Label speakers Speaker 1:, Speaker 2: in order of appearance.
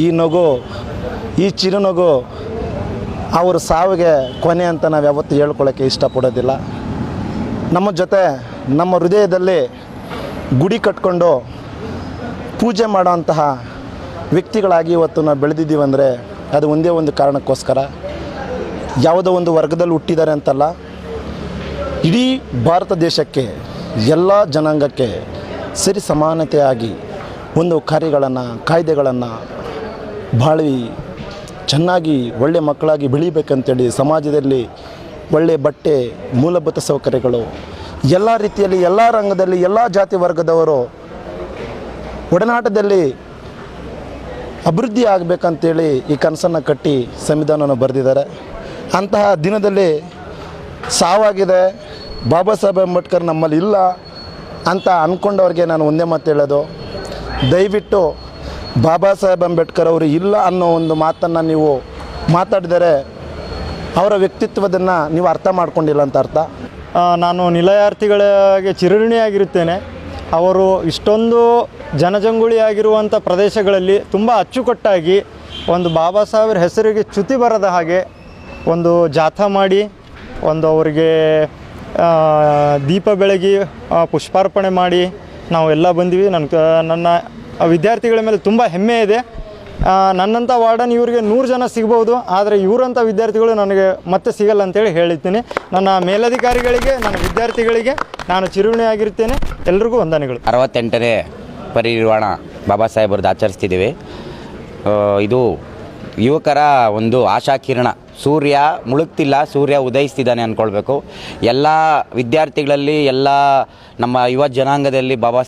Speaker 1: ಈ ನಗು, ಈ ಚಿರುನಗು ಅವ್ರ ಸಾವಿಗೆ ಕೊನೆ ಅಂತ ನಾವು ಯಾವತ್ತೂ ಹೇಳ್ಕೊಳ್ಳೋಕ್ಕೆ ಇಷ್ಟಪಡೋದಿಲ್ಲ. ನಮ್ಮ ಜೊತೆ ನಮ್ಮ ಹೃದಯದಲ್ಲಿ ಗುಡಿ ಕಟ್ಕೊಂಡು ಪೂಜೆ ಮಾಡೋಂತಹ ವ್ಯಕ್ತಿಗಳಾಗಿ ಇವತ್ತು ನಾವು ಬೆಳೆದಿದ್ದೀವಿ ಅಂದರೆ ಅದು ಒಂದೇ ಒಂದು ಕಾರಣಕ್ಕೋಸ್ಕರ. ಯಾವುದೋ ಒಂದು ವರ್ಗದಲ್ಲಿ ಹುಟ್ಟಿದ್ದಾರೆ ಅಂತಲ್ಲ, ಇಡೀ ಭಾರತ ದೇಶಕ್ಕೆ ಎಲ್ಲ ಜನಾಂಗಕ್ಕೆ ಸರಿ ಸಮಾನತೆಯಾಗಿ ಒಂದು ಕಾರ್ಯಗಳನ್ನು ಕಾಯ್ದೆಗಳನ್ನು ಬಾಳಿ ಚೆನ್ನಾಗಿ ಒಳ್ಳೆಯ ಮಕ್ಕಳಾಗಿ ಬೆಳೀಬೇಕಂತೇಳಿ ಸಮಾಜದಲ್ಲಿ ಒಳ್ಳೆಯ ಬಟ್ಟೆ, ಮೂಲಭೂತ ಸೌಕರ್ಯಗಳು ಎಲ್ಲ ರೀತಿಯಲ್ಲಿ ಎಲ್ಲ ರಂಗದಲ್ಲಿ ಎಲ್ಲ ಜಾತಿ ವರ್ಗದವರು ಒಡನಾಟದಲ್ಲಿ ಅಭಿವೃದ್ಧಿ ಆಗಬೇಕಂತೇಳಿ ಈ ಕನಸನ್ನು ಕಟ್ಟಿ ಸಂವಿಧಾನವನ್ನು ಬರೆದಿದ್ದಾರೆ. ಅಂತಹ ದಿನದಲ್ಲಿ ಸಾವಾಗಿದೆ, ಬಾಬಾ ಸಾಹೇಬ್ ಅಂಬೇಡ್ಕರ್ ನಮ್ಮಲ್ಲಿ ಇಲ್ಲ ಅಂತ ಅಂದ್ಕೊಂಡವ್ರಿಗೆ ನಾನು ಒಂದೇ ಮಾತು ಹೇಳೋದು, ದಯವಿಟ್ಟು ಬಾಬಾ ಸಾಹೇಬ್ ಅಂಬೇಡ್ಕರ್ ಅವರು ಇಲ್ಲ ಅನ್ನೋ ಒಂದು ಮಾತನ್ನು ನೀವು ಮಾತಾಡಿದರೆ ಅವರ ವ್ಯಕ್ತಿತ್ವದನ್ನು ನೀವು ಅರ್ಥ ಮಾಡ್ಕೊಂಡಿಲ್ಲ ಅಂತ ಅರ್ಥ.
Speaker 2: ನಾನು ನಿಲಯಾರ್ಥಿಗಳಿಗೆ ಚಿರಋಣಿಯಾಗಿರುತ್ತೇನೆ. ಅವರು ಇಷ್ಟೊಂದು ಜನಜಂಗುಳಿಯಾಗಿರುವಂಥ ಪ್ರದೇಶಗಳಲ್ಲಿ ತುಂಬ ಅಚ್ಚುಕಟ್ಟಾಗಿ ಒಂದು ಬಾಬಾ ಸಾಹೇಬ್ರ ಹೆಸರಿಗೆ ಚ್ಯುತಿ ಬರದ ಹಾಗೆ ಒಂದು ಜಾಥಾ ಮಾಡಿ, ಒಂದು ಅವರಿಗೆ ದೀಪ ಬೆಳಗಿ ಪುಷ್ಪಾರ್ಪಣೆ ಮಾಡಿ ನಾವೆಲ್ಲ ಬಂದಿವಿ. ನನ್ನ ವಿದ್ಯಾರ್ಥಿಗಳ ಮೇಲೆ ತುಂಬ ಹೆಮ್ಮೆ ಇದೆ. ನನ್ನಂಥ ವಾರ್ಡನ್ ಇವರಿಗೆ 100 ಜನ ಸಿಗ್ಬೋದು, ಆದರೆ ಇವರಂಥ ವಿದ್ಯಾರ್ಥಿಗಳು ನನಗೆ ಮತ್ತೆ ಸಿಗಲ್ಲ ಅಂತೇಳಿ ಹೇಳಿದ್ದೀನಿ. ನನ್ನ ಮೇಲಧಿಕಾರಿಗಳಿಗೆ, ನನ್ನ ವಿದ್ಯಾರ್ಥಿಗಳಿಗೆ ನಾನು ಚಿರಋಣಿಯಾಗಿರ್ತೇನೆ. ಎಲ್ರಿಗೂ ವಂದನೆಗಳು.
Speaker 3: 68ನೇ ಪರಿನಿರ್ವಾಣ ಬಾಬಾ ಸಾಹೇಬ್ರದ್ದು ಆಚರಿಸ್ತಿದ್ದೀವಿ. ಇದು ಯುವಕರ ಒಂದು ಆಶಾಕಿರಣ. ಸೂರ್ಯ ಮುಳುಗ್ತಿಲ್ಲ, ಸೂರ್ಯ ಉದಯಿಸ್ತಿದ್ದಾನೆ ಅಂದ್ಕೊಳ್ಬೇಕು. ಎಲ್ಲ ವಿದ್ಯಾರ್ಥಿಗಳಲ್ಲಿ, ಎಲ್ಲ ನಮ್ಮ ಯುವ ಜನಾಂಗದಲ್ಲಿ ಬಾಬಾ